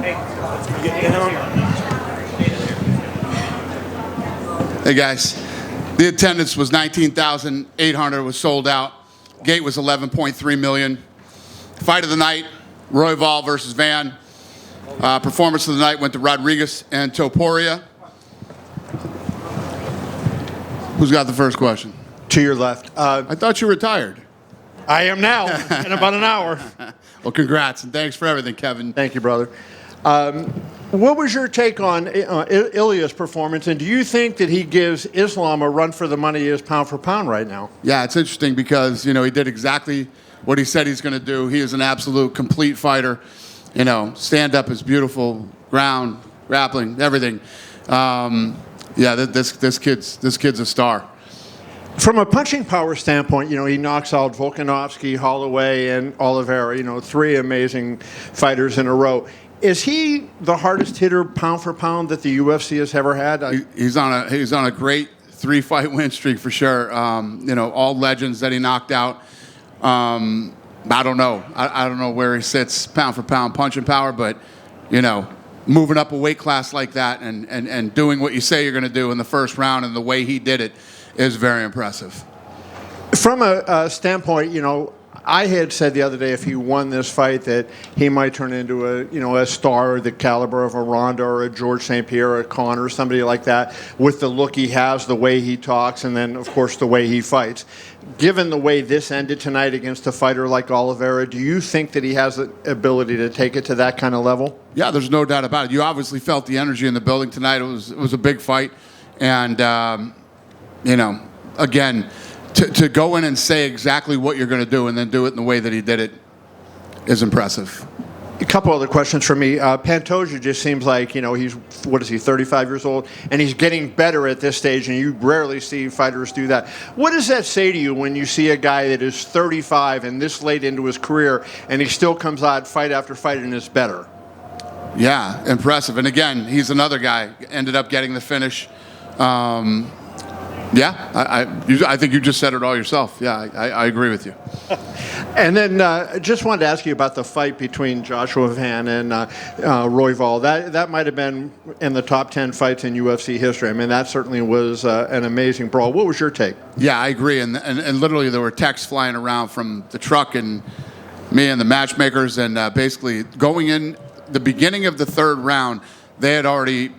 Hey guys, the attendance was 19,800. Was sold out. Gate was 11.3 million. Fight of the night: Royval versus Van. Performance of the night went to Rodriguez and Topuria. Who's got the first question? To your left. I thought you retired. I am now, in about an hour. Well, congrats, and thanks for everything, Kevin. Thank you, brother. What was your take on Ilia's performance, and do you think that he gives Islam a run for the money he is pound for pound right now? Yeah, it's interesting because, he did exactly what he said he's going to do. He is an absolute complete fighter. Stand-up is beautiful, ground, grappling, everything. This kid's a star. From a punching power standpoint, he knocks out Volkanovski, Holloway, and Oliveira, 3 amazing fighters in a row. Is he the hardest hitter pound for pound that the UFC has ever had? He's on a great 3-fight win streak for sure. All legends that he knocked out. I don't know. I don't know where he sits pound for pound punching power, but moving up a weight class like that and doing what you say you're going to do in the first round and the way he did it is very impressive. From a standpoint, I had said the other day if he won this fight that he might turn into a star the caliber of a Ronda or a George St. Pierre or a Conor or somebody like that with the look he has, the way he talks, and then, of course, the way he fights. Given the way this ended tonight against a fighter like Oliveira, do you think that he has the ability to take it to that kind of level? Yeah, there's no doubt about it. You obviously felt the energy in the building tonight. It was a big fight. And, again, to go in and say exactly what you're going to do and then do it in the way that he did it is impressive. A couple other questions for me. Pantoja just seems like, he's, 35 years old, and he's getting better at this stage, and you rarely see fighters do that. What does that say to you when you see a guy that is 35 and this late into his career, and he still comes out fight after fight and is better? Yeah, impressive. And again, he's another guy, ended up getting the finish. I think you just said it all yourself. Yeah, I agree with you. And then just wanted to ask you about the fight between Joshua Van and Royval. That might have been in the top 10 fights in UFC history. I mean, that certainly was an amazing brawl. What was your take? Yeah, I agree. And literally there were texts flying around from the truck and me and the matchmakers, and basically going in the beginning of the third round, they had already,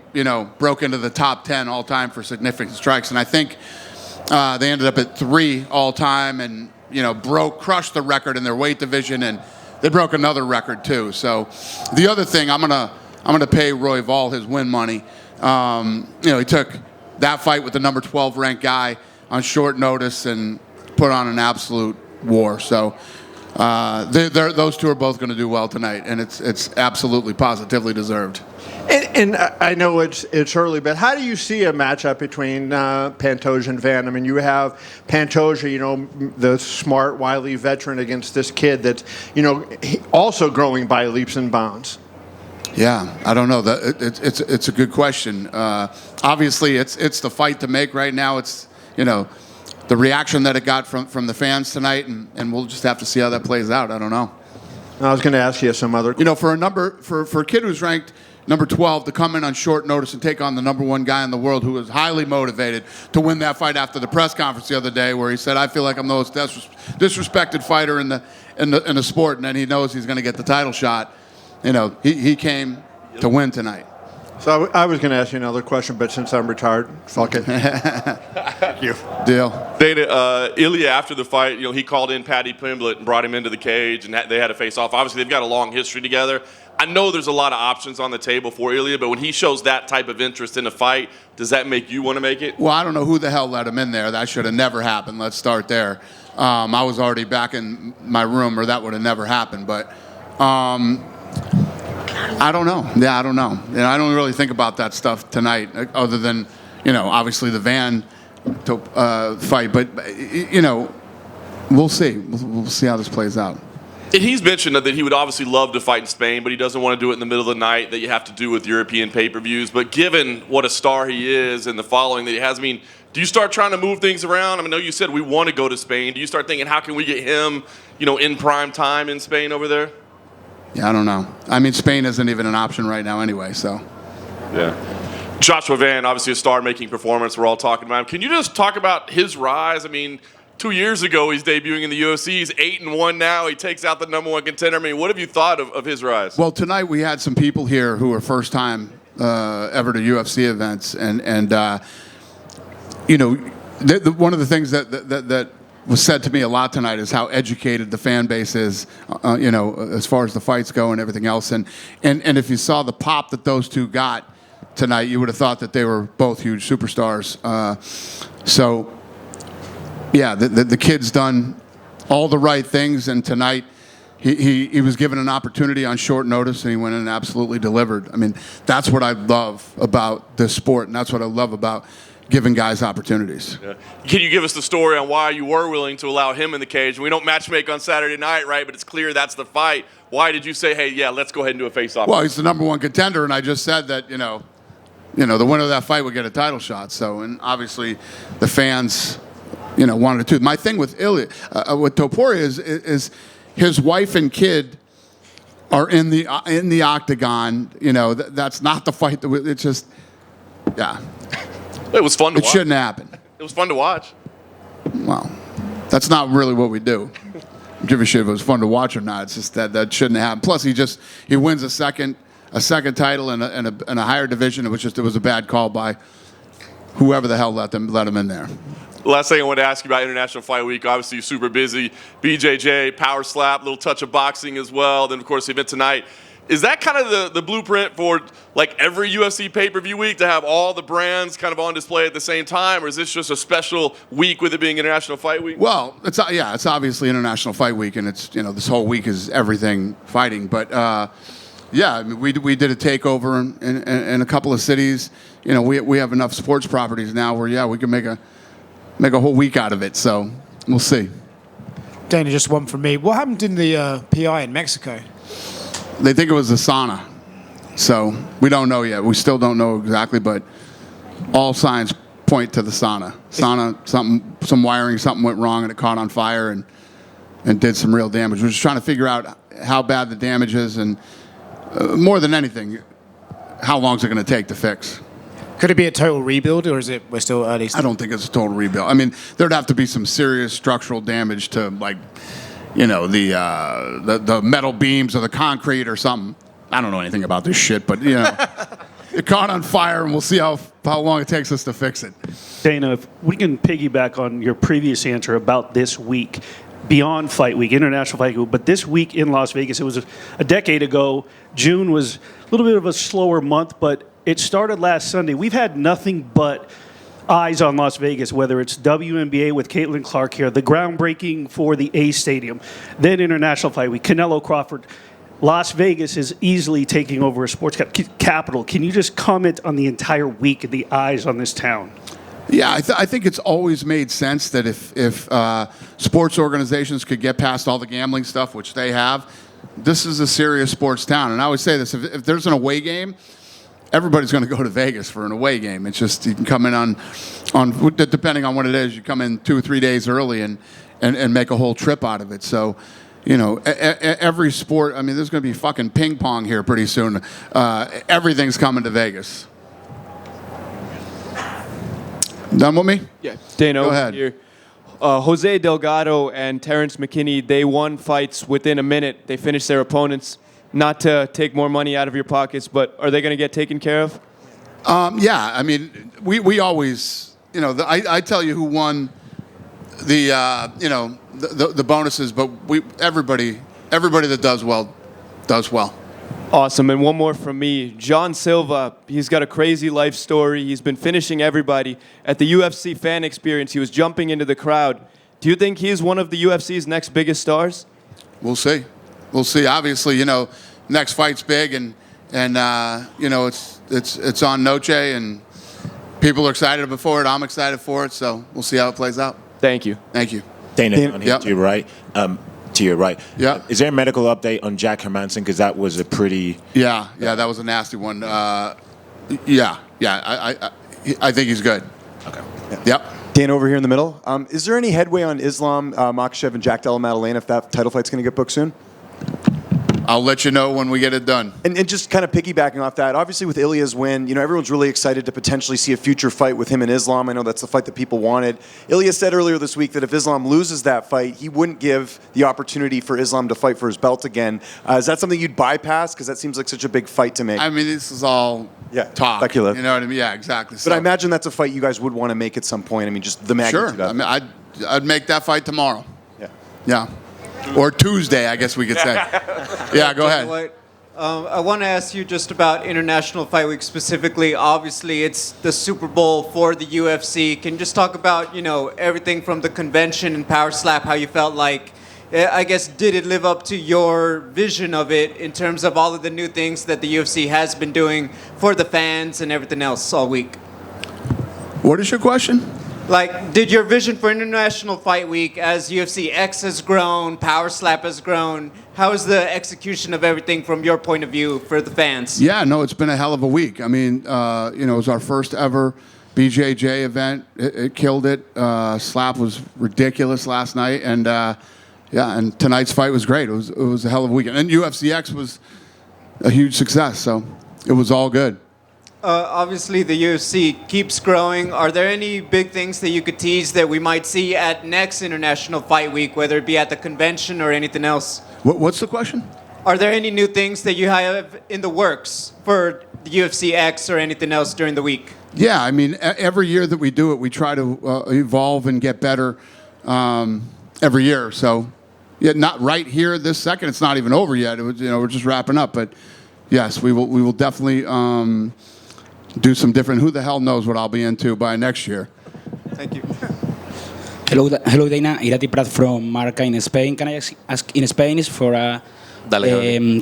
broke into the top 10 all time for significant strikes. And I think they ended up at 3 all time and, crushed the record in their weight division, and they broke another record too. So the other thing, I'm gonna pay Royval his win money. He took that fight with the number 12 ranked guy on short notice and put on an absolute war. So those two are both going to do well tonight, and it's absolutely positively deserved. And I know it's early, but how do you see a matchup between Pantoja and Van? I mean, you have Pantoja, the smart, wily veteran against this kid that's, also growing by leaps and bounds. Yeah, I don't know. It's a good question. Obviously, it's the fight to make right now. It's, the reaction that it got from the fans tonight, and we'll just have to see how that plays out. I don't know. I was going to ask you some other. For a kid who's ranked number 12 to come in on short notice and take on the number 1 guy in the world who was highly motivated to win that fight after the press conference the other day, where he said, "I feel like I'm the most disrespected fighter in the sport," and then he knows he's going to get the title shot. He came to win tonight. So I was going to ask you another question, but since I'm retired, fuck it. Thank you. Deal. Dana, Ilia, after the fight, he called in Paddy Pimblett and brought him into the cage, and they had to face off. Obviously, they've got a long history together. I know there's a lot of options on the table for Ilia, but when he shows that type of interest in a fight, does that make you want to make it? Well, I don't know who the hell let him in there. That should have never happened. Let's start there. I was already back in my room, or that would have never happened. But I don't know. Yeah, I don't know. I don't really think about that stuff tonight, other than, obviously the Van fight. But, we'll see. We'll see how this plays out. And he's mentioned that he would obviously love to fight in Spain, but he doesn't want to do it in the middle of the night that you have to do with European pay-per-views. But given what a star he is and the following that he has, do you start trying to move things around? I know you said we want to go to Spain. Do you start thinking, how can we get him, in prime time in Spain over there? Yeah, I don't know. I mean, Spain isn't even an option right now anyway, so. Yeah. Joshua Van, obviously a star-making performance. We're all talking about him. Can you just talk about his rise? I mean, 2 years ago he's debuting in the UFC. He's 8-1 now. He takes out the #1 contender. I mean, what have you thought of his rise? Well, tonight we had some people here who were first time ever to UFC events, and you know, one of the things that was said to me a lot tonight is how educated the fan base is, you know, as far as the fights go and everything else. And if you saw the pop that those two got tonight, you would have thought that they were both huge superstars. So, yeah, the kid's done all the right things, and tonight he was given an opportunity on short notice, and he went in and absolutely delivered. I mean, that's what I love about this sport, and that's what I love about giving guys opportunities. Yeah. Can you give us the story on why you were willing to allow him in the cage? We don't matchmake on Saturday night, right? But it's clear that's the fight. Why did you say, hey, yeah, let's go ahead and do a face-off? Well, he's the #1 contender, and I just said that, you know, the winner of that fight would get a title shot. So, and obviously the fans, you know, wanted to. My thing with with Topuria is his wife and kid are in the octagon. You know, that's not the fight. It's just, yeah. It was fun to watch. It shouldn't happen. It was fun to watch. Well, that's not really what we do. Give a shit if it was fun to watch or not. It's just that shouldn't happen. Plus, he wins a second title in a higher division. It was a bad call by whoever the hell let him in there. Last thing I wanted to ask you about International Fight Week. Obviously, you're super busy. BJJ, power slap, little touch of boxing as well. Then, of course, the event tonight. Is that kind of the blueprint for like every UFC pay-per-view week to have all the brands kind of on display at the same time, or is this just a special week with it being International Fight Week? Well, it's obviously International Fight Week, and it's, you know, this whole week is everything fighting. But yeah, I mean, we did a takeover in a couple of cities. You know, we have enough sports properties now where we can make a whole week out of it. So we'll see. Dana, just one from me. What happened in the PI in Mexico? They think it was a sauna, so we don't know yet. We still don't know exactly, but all signs point to the sauna. Some wiring, something went wrong, and it caught on fire and did some real damage. We're just trying to figure out how bad the damage is, and more than anything, how long is it going to take to fix? Could it be a total rebuild, or is it we're still early? I don't think it's a total rebuild. I mean, there'd have to be some serious structural damage to, like, you know, the metal beams or the concrete or something. I don't know anything about this shit, but, you know, it caught on fire, and we'll see how long it takes us to fix it. Dana, if we can piggyback on your previous answer about this week, beyond Fight Week, International Fight Week, but this week in Las Vegas, it was a decade ago. June was a little bit of a slower month, but it started last Sunday. We've had nothing but eyes on Las Vegas, whether it's WNBA with Caitlin Clark here, the groundbreaking for the A Stadium, then International Fight Week, Canelo Crawford. Las Vegas is easily taking over a sports capital. Can you just comment on the entire week and the eyes on this town? Yeah, I think it's always made sense that if sports organizations could get past all the gambling stuff, which they have, this is a serious sports town. And I always say this, if there's an away game, everybody's going to go to Vegas for an away game. It's just you can come in on depending on what it is, you come in 2 or 3 days early and make a whole trip out of it. So, you know, every sport, I mean, there's going to be fucking ping pong here pretty soon. Everything's coming to Vegas. Done with me? Yeah, Dana, go ahead. Here. Jose Delgado and Terrence McKinney, they won fights within a minute. They finished their opponents. Not to take more money out of your pockets, but are they going to get taken care of? Yeah, I mean, we always, you know, I tell you who won the, you know, the bonuses, but everybody that does well, does well. Awesome, and one more from me. John Silva, he's got a crazy life story. He's been finishing everybody. At the UFC fan experience, he was jumping into the crowd. Do you think he's one of the UFC's next biggest stars? We'll see. We'll see. Obviously, you know, next fight's big, and you know, it's on Noche, and people are excited for it. I'm excited for it, so we'll see how it plays out. Thank you. Thank you. Dana, on here Yep. to your right. To your right. Yeah. Is there a medical update on Jack Hermanson? Because that was a pretty... Yeah, that was a nasty one. I think he's good. Okay. Yep. Dan, over here in the middle. Is there any headway on Islam Makhachev and Jack Della Maddalena if that title fight's going to get booked soon? I'll let you know when we get it done. And just kind of piggybacking off that, obviously with Ilia's win, everyone's really excited to potentially see a future fight with him and Islam. I know that's the fight that people wanted. Ilia said earlier this week that if Islam loses that fight, he wouldn't give the opportunity for Islam to fight for his belt again. Is that something you'd bypass? Because that seems like such a big fight to make. I mean, this is all talk. Speculative. You know what I mean? Yeah, exactly. But I imagine that's a fight you guys would want to make at some point. I mean, just the magnitude Sure. of it. I mean, I'd make that fight tomorrow. Yeah. Yeah. Or Tuesday, I guess we could say. Yeah, go ahead. I want to ask you just about International Fight Week specifically. Obviously, it's the Super Bowl for the UFC. Can you just talk about, everything from the convention and Power Slap, how you felt like, I guess, did it live up to your vision of it in terms of all of the new things that the UFC has been doing for the fans and everything else all week? What is your question? Like, did your vision for International Fight Week, as UFC X has grown, Power Slap has grown, how is the execution of everything from your point of view for the fans? Yeah, no, it's been a hell of a week. I mean, it was our first ever BJJ event. It killed it. Slap was ridiculous last night, and and tonight's fight was great. It was a hell of a weekend, and UFC X was a huge success. So it was all good. Obviously, the UFC keeps growing. Are there any big things that you could tease that we might see at next International Fight Week, whether it be at the convention or anything else? What's the question? Are there any new things that you have in the works for the UFC X or anything else during the week? Yeah, I mean, every year that we do it, we try to evolve and get better every year. So, yeah, not right here this second. It's not even over yet. We're just wrapping up. But yes, we will definitely do some different. Who the hell knows what I'll be into by next year? Thank you. Hello, Dana. Irati Prat from Marca in Spain. Can I ask in Spanish for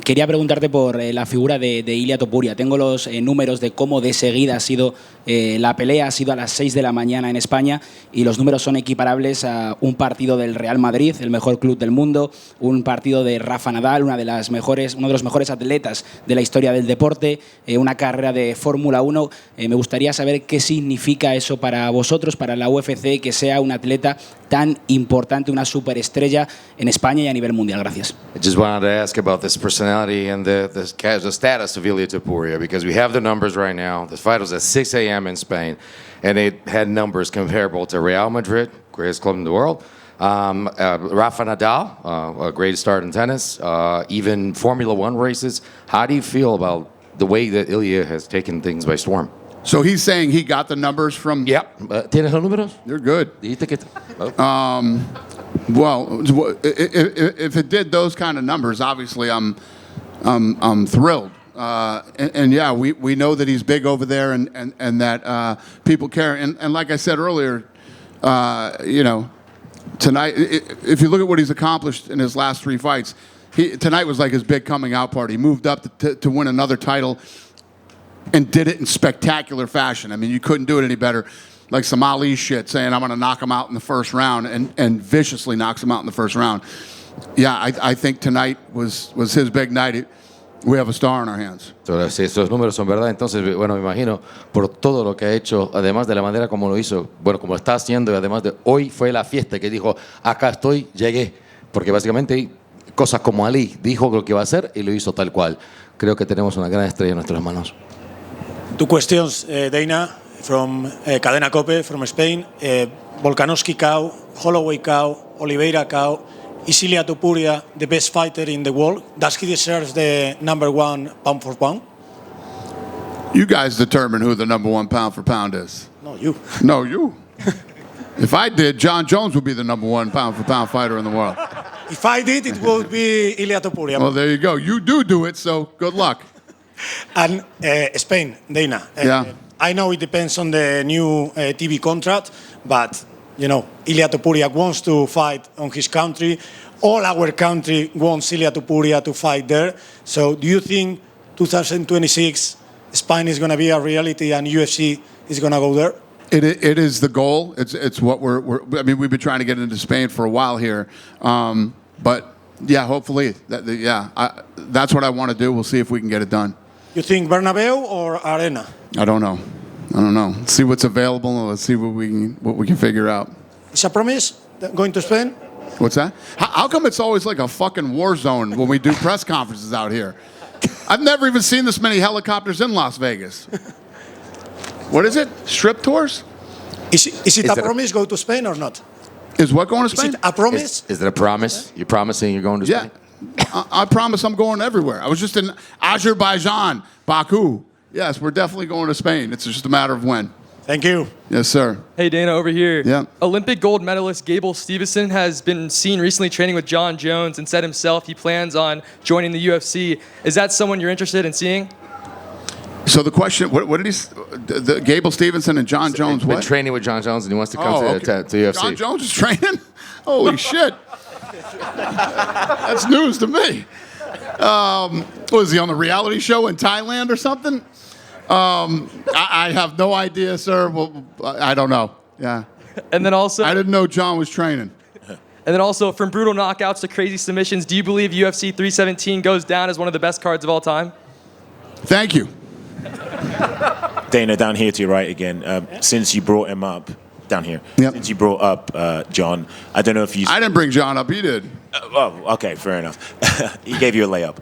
quería preguntarte por la figura de Ilia Topuria. Tengo los números de cómo de seguida ha sido la pelea. Ha sido a las 6 de la mañana en España y los números son equiparables a un partido del Real Madrid, el mejor club del mundo, un partido de Rafa Nadal, uno de los mejores atletas de la historia del deporte, una carrera de Fórmula 1. Me gustaría saber qué significa eso para vosotros, para la UFC, que sea un atleta tan importante, una superestrella en España y a nivel mundial. Gracias. I just wanted to ask about this personality and the status of Ilia Topuria, because we have the numbers right now. The fight was at 6 a.m. in Spain, and it had numbers comparable to Real Madrid, greatest club in the world, Rafa Nadal, a great start in tennis, even Formula One races. How do you feel about the way that Ilia has taken things by storm? So he's saying he got the numbers from... Yep. ¿Tienes los números? You're good. Dijiste que... Well, if it did those kind of numbers, obviously I'm thrilled. And yeah, we know that he's big over there and that people care. And like I said earlier, tonight, if you look at what he's accomplished in his last 3 fights, tonight was like his big coming out party. He moved up to win another title and did it in spectacular fashion. I mean, you couldn't do it any better. Like some Ali shit, saying I'm going to knock him out in the first round, and viciously knocks him out in the first round. Yeah, I think tonight was his big night. We have a star in our hands. Si esos números son verdad, entonces, bueno, me imagino por todo lo que ha hecho, además de la manera como lo hizo, bueno, como lo está haciendo, y además de hoy fue la fiesta que dijo, acá estoy, llegué. Porque básicamente cosas como Ali dijo lo que iba a hacer y lo hizo tal cual. Creo que tenemos una gran estrella en nuestras manos. Two questions, Dana, from Cadena Cope, from Spain. Volkanovski cow, Holloway cow, Oliveira cow. Is Ilia Topuria the best fighter in the world? Does he deserve the #1 pound for pound? You guys determine who the #1 pound for pound is. No, you. No, you. If I did, Jon Jones would be the #1 pound for pound fighter in the world. If I did, it would be Ilia Topuria. Well, there you go. You do it, so good luck. And Spain, Dana. Yeah. I know it depends on the new TV contract, but Ilia Topuria wants to fight on his country. All our country wants Ilia Topuria to fight there. So do you think 2026 Spain is going to be a reality and UFC is going to go there? It is the goal. It's what I mean, we've been trying to get into Spain for a while here, but yeah, hopefully, that's what I want to do. We'll see if we can get it done. You think Bernabeu or Arena? I don't know. Let's see what's available and let's see what we can figure out. Is a promise going to Spain? What's that? How come it's always like a fucking war zone when we do press conferences out here? I've never even seen this many helicopters in Las Vegas. What is it? Strip tours? Is it a promise go to Spain or not? Is what going to Spain? Is it a promise? Is it a promise? You're promising you're going to Spain? I promise I'm going everywhere. I was just in Azerbaijan, Baku. Yes, we're definitely going to Spain. It's just a matter of when. Thank you. Yes, sir. Hey, Dana, over here. Yeah. Olympic gold medalist Gable Steveson has been seen recently training with Jon Jones and said himself he plans on joining the UFC. Is that someone you're interested in seeing? So the question, what did he, Gable Steveson and Jon Jones, Been what? training with Jon Jones and he wants to come to UFC. Jon Jones is training? Holy shit. That's news to me. Was he on the reality show in Thailand or something? I have no idea, sir. Well, I don't know. Yeah. And then also, I didn't know Jon was training. And then also, from brutal knockouts to crazy submissions, do you believe UFC 317 goes down as one of the best cards of all time? Thank you. Dana, down here to your right again. Since you brought him up, down here. Yep. Since you brought up Jon, I don't know if you. I didn't bring Jon up. He did. Oh, okay, fair enough. He gave you a layup.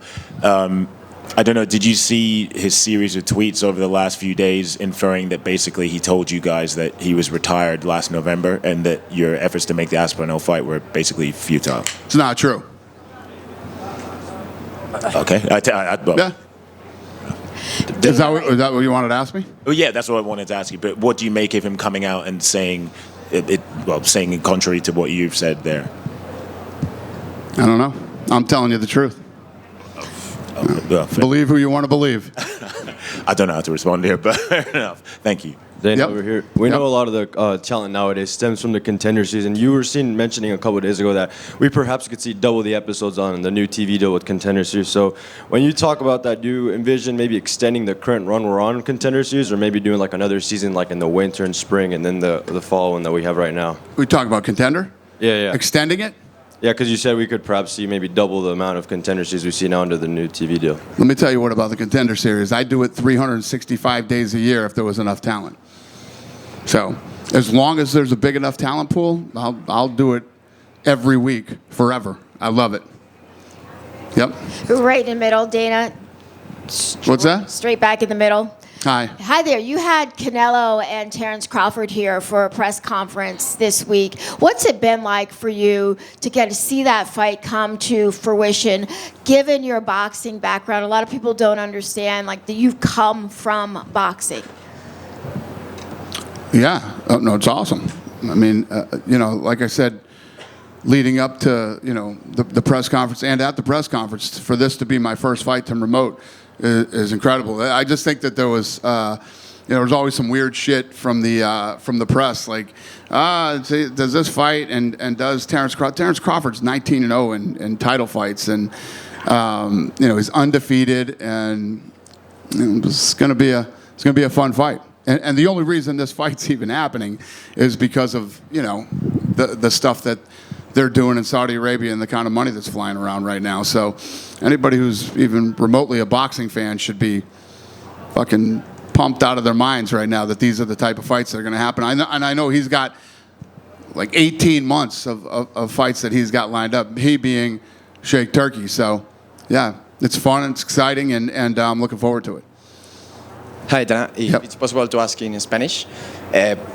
I don't know. Did you see his series of tweets over the last few days, inferring that basically he told you guys that he was retired last November and that your efforts to make the Aspinall fight were basically futile? It's not true. Okay. Yeah. Is that what you wanted to ask me? Well, yeah, that's what I wanted to ask you. But what do you make of him coming out and saying saying contrary to what you've said there? I don't know. I'm telling you the truth. Believe who you want to believe. I don't know how to respond here, but fair enough. Thank you. Dana, over here. We know a lot of the talent nowadays stems from the Contender season. You were mentioning a couple of days ago that we perhaps could see double the episodes on the new TV deal with Contender Series. So when you talk about that, do you envision maybe extending the current run we're on Contender Series, or maybe doing like another season like in the winter and spring and then the fall one that we have right now? We talk about Contender? Yeah. Extending it? Yeah, because you said we could perhaps see maybe double the amount of Contender Series we see now under the new TV deal. Let me tell you what about the Contender Series. I do it 365 days a year if there was enough talent. So as long as there's a big enough talent pool, I'll do it every week, forever. I love it. Yep. Right in the middle, Dana. What's that? Straight back in the middle. Hi. Hi there. You had Canelo and Terence Crawford here for a press conference this week. What's it been like for you to get to see that fight come to fruition, given your boxing background? A lot of people don't understand, like, that you've come from boxing. Yeah. No, it's awesome. I mean, like I said, leading up to, the press conference and at the press conference, for this to be my first fight to remote is incredible. I just think that there was always some weird shit from the press, like, does this fight and does Terence Crawford's 19-0 in title fights, and he's undefeated, and it's gonna be a fun fight. And the only reason this fight's even happening is because of the stuff that they're doing in Saudi Arabia and the kind of money that's flying around right now. So anybody who's even remotely a boxing fan should be fucking pumped out of their minds right now that these are the type of fights that are going to happen. I know he's got like 18 months of fights that he's got lined up, he being Sheikh Turkey. So, yeah, it's fun, it's exciting, and I'm looking forward to it. Hi, Dana. If it's possible to ask in Spanish.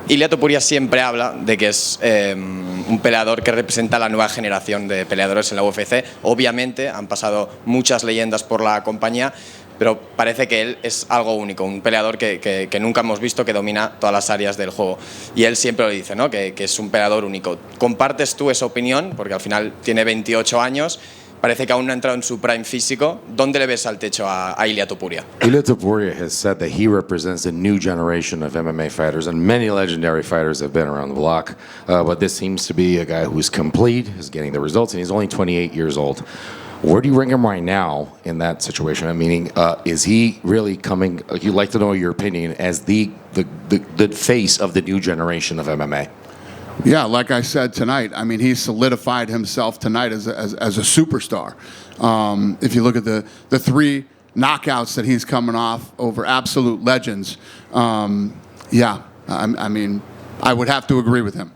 Ilia Topuria siempre habla de que es un peleador que representa la nueva generación de peleadores en la UFC. Obviamente han pasado muchas leyendas por la compañía, pero parece que él es algo único, un peleador que nunca hemos visto, que domina todas las áreas del juego. Y él siempre lo dice, ¿no? Que es un peleador único. ¿Compartes tú esa opinión? Porque al final tiene 28 años. Parece que aún no ha entrado en su prime físico. ¿Dónde le ves al techo a Ilia Topuria? Ilia Topuria has said that he represents a new generation of MMA fighters, and many legendary fighters have been around the block. But this seems to be a guy who's complete, is getting the results, and he's only 28 years old. Where do you rank him right now in that situation? I mean, is he really coming? You'd like to know your opinion as the face of the new generation of MMA. Yeah, like I said tonight, I mean, he solidified himself tonight as a superstar. If you look at the three knockouts that he's coming off over absolute legends, I mean, I would have to agree with him.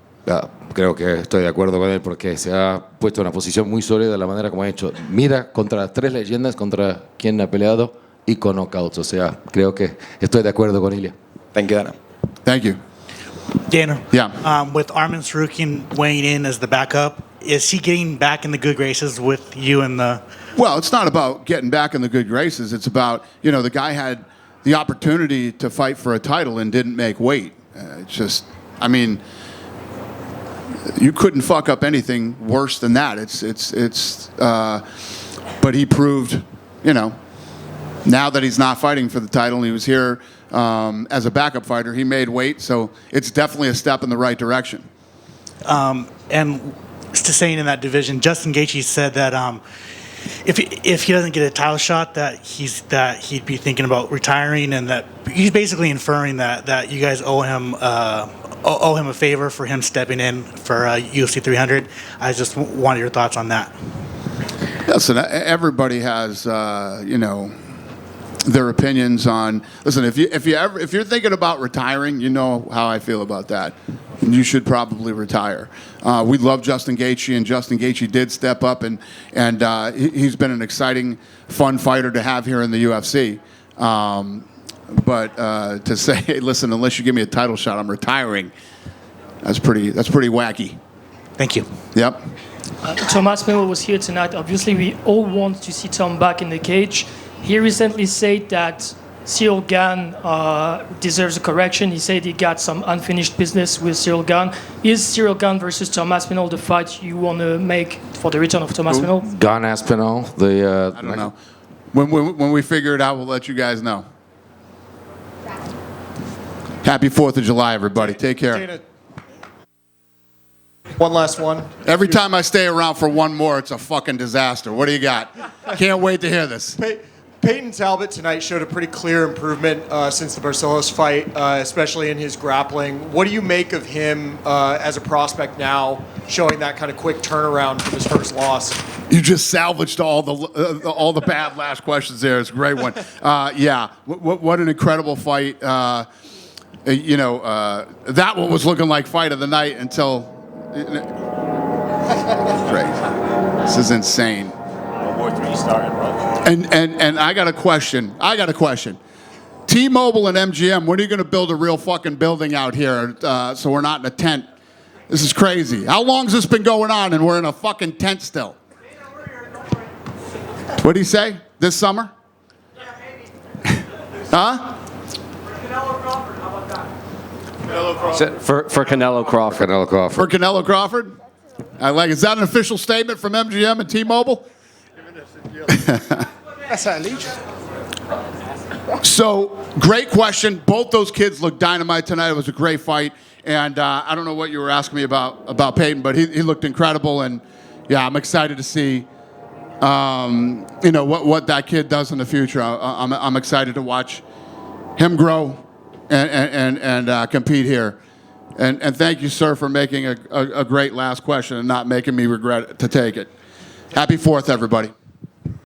creo que estoy de acuerdo con él porque se ha puesto en una posición muy sólida de la manera como ha hecho. Mira contra 3 leyendas, contra quien ha peleado y con knockouts. O sea, creo que estoy de acuerdo con Ilia. Thank you, Dana. Thank you. Dana. Yeah. With Arman Sarukian weighing in as the backup, is he getting back in the good graces with you and the... Well, it's not about getting back in the good graces. It's about, the guy had the opportunity to fight for a title and didn't make weight. It's just, you couldn't fuck up anything worse than that. But he proved, now that he's not fighting for the title, and he was here as a backup fighter, he made weight, so it's definitely a step in the right direction. And to staying in that division, Justin Gaethje said that if he doesn't get a title shot, that he'd be thinking about retiring, and that he's basically inferring that you guys owe him a favor for him stepping in for UFC 300. I just wanted your thoughts on that. Listen, everybody has their opinions on. Listen, if you're thinking about retiring, you know how I feel about that. You should probably retire. We love Justin Gaethje, and Justin Gaethje did step up, and he's been an exciting, fun fighter to have here in the UFC. But to say, hey, listen, unless you give me a title shot, I'm retiring. That's pretty wacky. Thank you. Yep. Tom Aspinall was here tonight. Obviously, we all want to see Tom back in the cage. He recently said that Cyril Gane deserves a correction. He said he got some unfinished business with Cyril Gane. Is Cyril Gane versus Tom Aspinall the fight you want to make for the return of Tom Aspinall? Gone Aspinall. I don't know. When we figure it out, we'll let you guys know. Happy 4th of July, everybody. Take care. Dana, one last one. Every time I stay around for one more, it's a fucking disaster. What do you got? Can't wait to hear this. Peyton Talbot tonight showed a pretty clear improvement since the Barcelos fight, especially in his grappling. What do you make of him as a prospect now, showing that kind of quick turnaround from his first loss? You just salvaged all the bad last questions there. It's a great one. Yeah, what an incredible fight. That one was looking like fight of the night until. Great. This is insane. World War III started, bro. And I got a question. T-Mobile and MGM, when are you going to build a real fucking building out here so we're not in a tent? This is crazy. How long has this been going on and we're in a fucking tent still? What did he say? This summer? Huh? For Canelo Crawford. Canelo Crawford. For Canelo Crawford? I like. Is that an official statement from MGM and T-Mobile? So, great question. Both those kids looked dynamite tonight. It was a great fight. And I don't know what you were asking me about Peyton, but he looked incredible. And, yeah, I'm excited to see, what that kid does in the future. I'm excited to watch him grow and compete here. And thank you, sir, for making a great last question and not making me regret to take it. Happy 4th, everybody.